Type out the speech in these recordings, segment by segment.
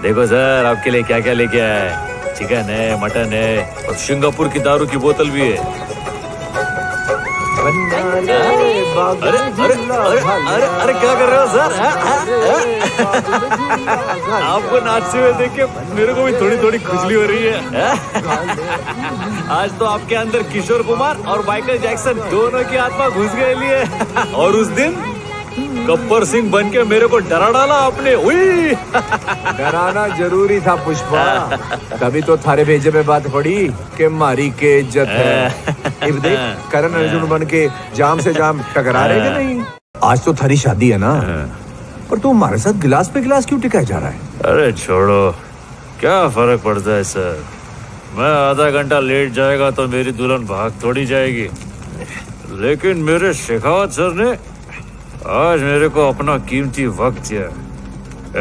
देखो सर, आपके लिए क्या क्या लेके आया है। चिकन है, मटन है और सिंगापुर की दारू की बोतल भी है। अरे अरे अरे अरे अरे अरे क्या कर रहे हो सर? आपको नाचते हुए देख के मेरे को भी थोड़ी थोड़ी खुजली हो रही है। आज तो आपके अंदर किशोर कुमार और माइकल जैक्सन दोनों की आत्मा घुस गई है। और उस दिन गब्बर सिंह बन के मेरे को डरा डाला आपने। उई डराना जरूरी था पुष्पा, तभी तो थारे भेजे में बात पड़ी कि मारी के इज्जत है। अब देख करण अर्जुन बन के जाम से जाम टकरा रहे कि नहीं। आज तो थारी शादी है ना, पर तू हमारे साथ गिलास पे गिलास क्यों टिकाया जा रहा है? अरे छोड़ो, क्या फर्क पड़ता है सर। मैं आधा घंटा लेट जाएगा तो मेरी दुल्हन भाग थोड़ी जाएगी, लेकिन मेरे शेखावत सर ने आज मेरे को अपना कीमती वक्त दिया।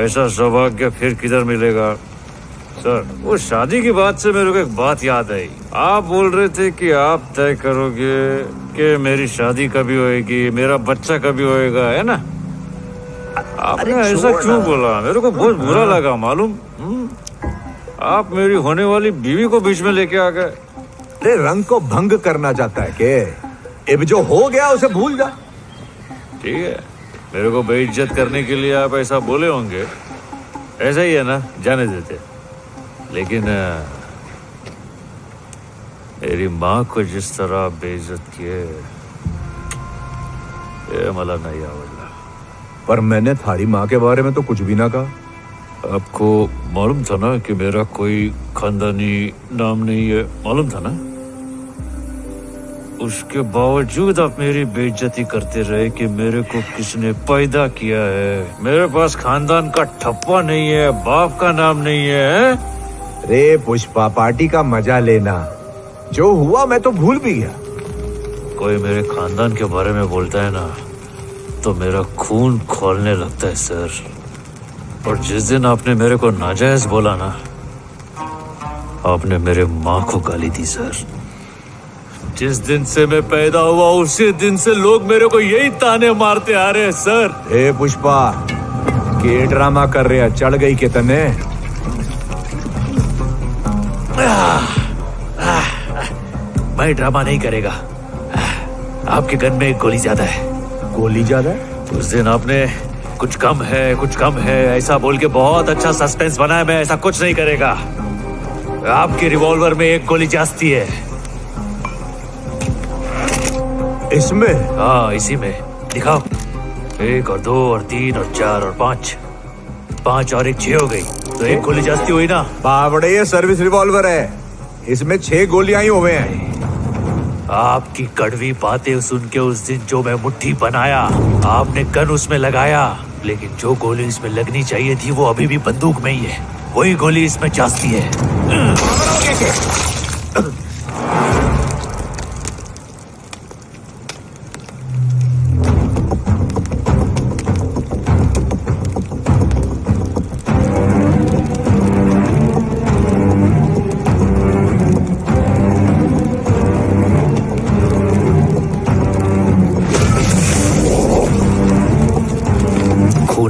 ऐसा सौभाग्य फिर किधर मिलेगा सर। वो शादी की बात से मेरे को एक बात याद आई। आप बोल रहे थे कि आप तय करोगे कि मेरी शादी कभी होएगी, मेरा बच्चा कभी होएगा, है ना? आपने ऐसा क्यों बोला? मेरे को बहुत बुरा लगा मालूम। आप मेरी होने वाली बीवी को बीच में लेके आ गए। अरे रंग को भंग करना चाहता है के? अब जो हो गया उसे भूल जा। ठीक है, मेरे को बेइज्जत करने के लिए आप ऐसा बोले होंगे, ऐसा ही है ना, जाने देते। लेकिन मेरी माँ को जिस तरह बेइज्जत किए, ये मला नहीं आवड़ला। पर मैंने थारी माँ के बारे में तो कुछ भी ना कहा। आपको मालूम था ना कि मेरा कोई खानदानी नाम नहीं है, मालूम था ना? उसके बावजूद आप मेरी बेइज्जती करते रहे कि मेरे को किसने पैदा किया है। मेरे पास खानदान का ठप्पा नहीं है, बाप का नाम नहीं है। रे पुष्पा, पार्टी का मजा लेना, जो हुआ मैं तो भूल भी गया। कोई मेरे खानदान के बारे में बोलता है ना तो मेरा खून खौलने लगता है सर। और जिस दिन आपने मेरे को नाजायज बोला ना, आपने मेरे माँ को गाली दी सर। जिस दिन से मैं पैदा हुआ उसी दिन से लोग मेरे को यही ताने मारते आ रहे हैं सर। ए पुष्पा, के ड्रामा कर रहे हैं? चढ़ गई के तने? मैं ड्रामा नहीं करेगा। आपके गन में एक गोली ज्यादा है। गोली ज्यादा है? उस दिन आपने कुछ कम है, कुछ कम है ऐसा बोल के बहुत अच्छा सस्पेंस बनाया। मैं ऐसा कुछ नहीं करेगा। आपके रिवॉल्वर में एक गोली जास्ती है। इसमें? हाँ, इसी में। दिखाओ। 1 और 2 और 3 और 4 और 5 5 और 1 6 हो गई, तो एक गोली जास्ती हुई ना। बावड़े, ये सर्विस रिवॉल्वर है, इसमें 6 गोलियां ही हुए हैं। आपकी कड़वी बातें सुन के उस दिन जो मैं मुट्ठी बनाया, आपने गन उसमें लगाया, लेकिन जो गोली इसमें लगनी चाहिए थी वो अभी भी बंदूक में ही है। वही गोली इसमें जास्ती है।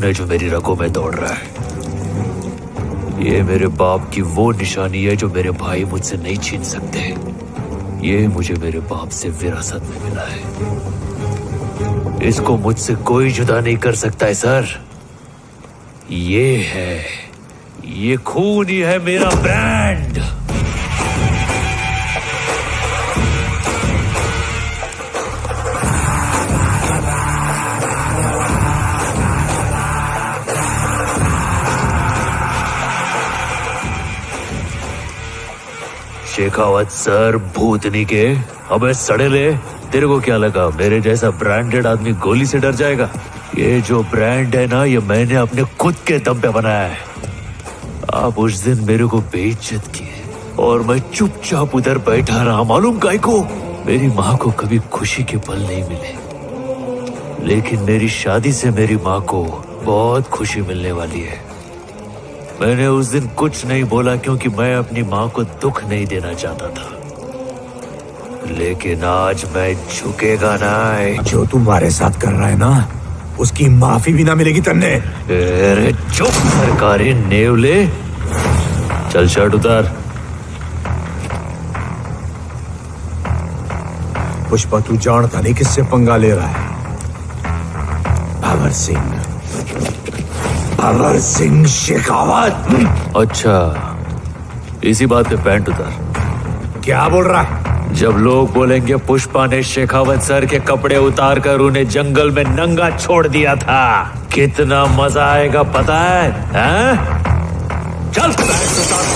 जो मेरी रगों में दौड़ रहा है, ये मेरे बाप की वो निशानी है जो मेरे भाई मुझसे नहीं छीन सकते। ये मुझे मेरे बाप से विरासत में मिला है। इसको मुझसे कोई जुदा नहीं कर सकता है सर। ये खून ही है मेरा ब्रांड। शेखावत सर, भूतनी के अबे सड़ेले, तेरे को क्या लगा मेरे जैसा ब्रांडेड आदमी गोली से डर जाएगा? ये जो ब्रांड है ना, ये मैंने अपने खुद के दम पे बनाया है। आप उस दिन मेरे को बेइज्जत किए और मैं चुपचाप उधर बैठा रहा। मालूम काहे को? मेरी माँ को कभी खुशी के पल नहीं मिले, लेकिन मेरी शादी से मेरी माँ को बहुत खुशी मिलने वाली है। मैंने उस दिन कुछ नहीं बोला क्योंकि मैं अपनी माँ को दुख नहीं देना चाहता था, लेकिन आज मैं झुकेगा ना। जो तुम्हारे साथ कर रहा है ना, उसकी माफी भी ना मिलेगी तन्ने। अरे चुप सरकारी नेवले, चल शर्ट उतार। पुष्पा तू जानता नहीं किससे पंगा ले रहा है। भंवर सिंह शेखावत। अच्छा, इसी बात पे पैंट उतार। क्या बोल रहा है? जब लोग बोलेंगे पुष्पा ने शेखावत सर के कपड़े उतार कर उन्हें जंगल में नंगा छोड़ दिया था, कितना मजा आएगा पता है? हैं? चल पैंट उतार।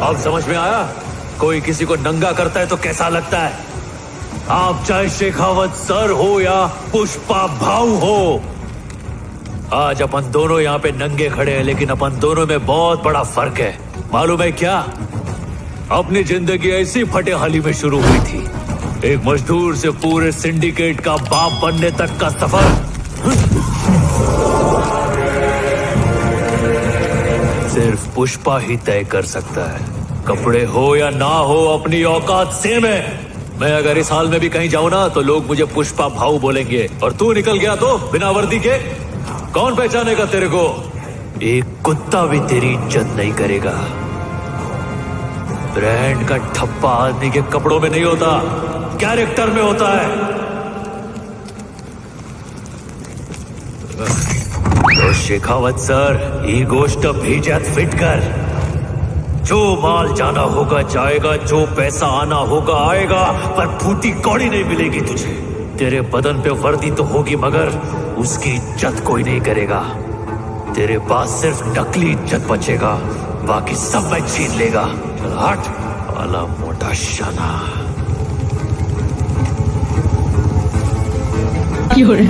अब समझ में आया कोई किसी को नंगा करता है तो कैसा लगता है? आप चाहे शेखावत सर हो या पुष्पा भाऊ हो, आज अपन दोनों यहाँ पे नंगे खड़े हैं, लेकिन अपन दोनों में बहुत बड़ा फर्क है। मालूम है क्या? अपनी जिंदगी ऐसी फटेहाली में शुरू हुई थी, एक मजदूर से पूरे सिंडिकेट का बाप बनने तक का सफर सिर्फ पुष्पा ही तय कर सकता है। कपड़े हो या ना हो, अपनी औकात सेम है। मैं अगर इस हाल में भी कहीं जाऊं ना तो लोग मुझे पुष्पा भाऊ बोलेंगे, और तू निकल गया तो बिना वर्दी के कौन पहचानेगा तेरे को? एक कुत्ता भी तेरी इज्जत नहीं करेगा। ब्रांड का ठप्पा आदमी के कपड़ों में नहीं होता, कैरेक्टर में होता है। तो शेखावत सर, ही गोष्ट भेजत फिट कर। जो माल जाना होगा जाएगा, जो पैसा आना होगा आएगा, पर फूटी कौड़ी नहीं मिलेगी तुझे। तेरे बदन पे वर्दी तो होगी मगर उसकी इज्जत कोई नहीं करेगा। तेरे पास सिर्फ नकली इज्जत बचेगा, बाकी सब मैं छीन लेगा। चल हट वाला मोटा शना।有人。